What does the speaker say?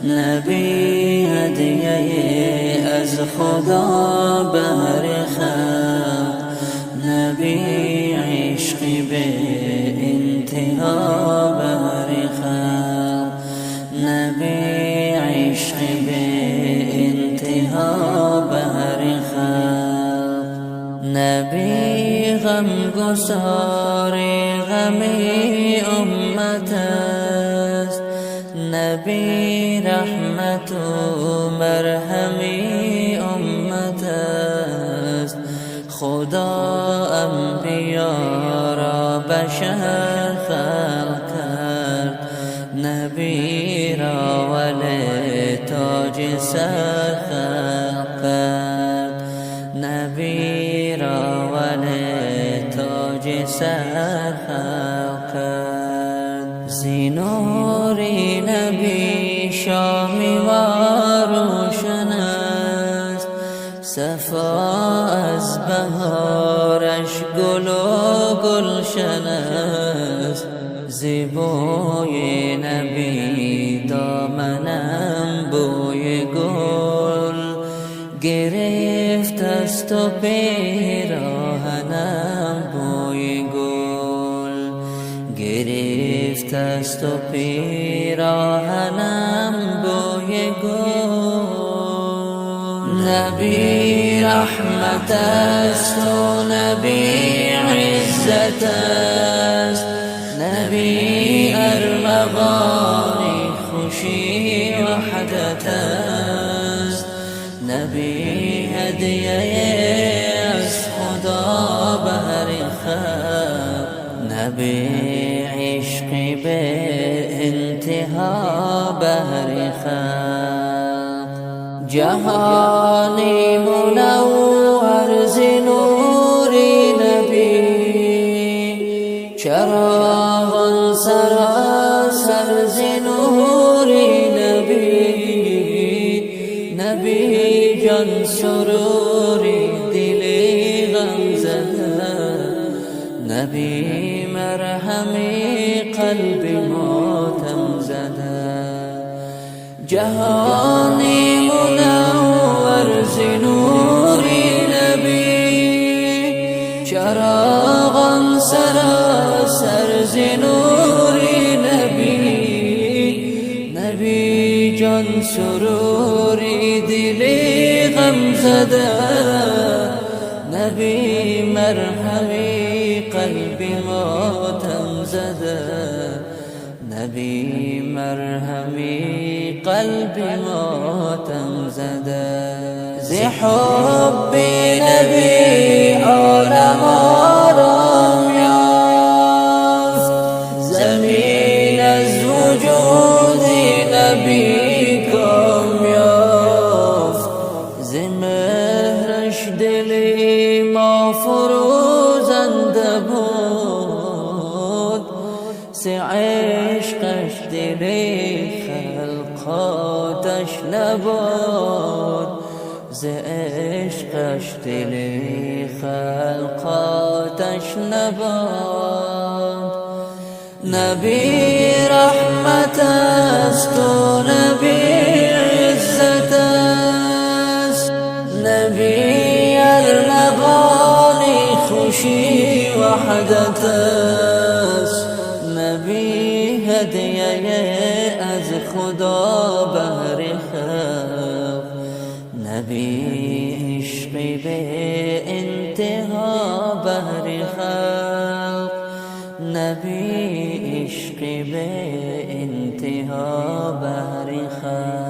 نبی هدیه از خدا بهر خلق، نبی عشقی به انتها بهر خلق، نبی عشقی به انتها بهر خلق، نبی غمگسار غم امت است، نبی رحمت و مرهم امت است. خدا انبیا را بشر خلق کرد، نبی را ولی تاج سر خلق کرد، نبی را ولی تاج سر خلق کرد. زینوری نبی شامی و روشن است، صفا از بهارش گل و گلشن است. زیبای نبی دامنم بوی گل گرفت است و پیراهنم بوی گل گرفت است و پیراهنم بوی گل. نبی رحمت است و نبی عزت است، نبی ارمغانی خوشی وحدت است، نبی هدیه از خدا بهر خلق، نبی عشقی به انتها بهر خلق. جهانی منور ز نوری نبی، چراغان سراسر ز نوری نبی، نبی جان سروری دلی غم زده، نبی مرهمی قلبی ماتم زده. جهانی منور ز نوری نبی، چراغان سراسر ز نوری نبی، نبی جان سروری دلی غم زده، نبی مرهمی قلبی ماتم زده، نبی مرهمی قلبی ماتم زده. ز حب نبی عالم آرام یافت، زمین از وجود نبی کام یافت. ز مهرش دلی ما فروزنده بود، ز عشقش دلی خلقاتش نبود، ز عشقش دلی خلقاتش نبود. نبی رحمت است و نبی عزت است، نبی ارمغانی خوشی وحدت است، نبی هدیه از خدا بهر خلق، نبی عشقی به انتها بهر خلق، نبی عشقی به انتها بهر خلق.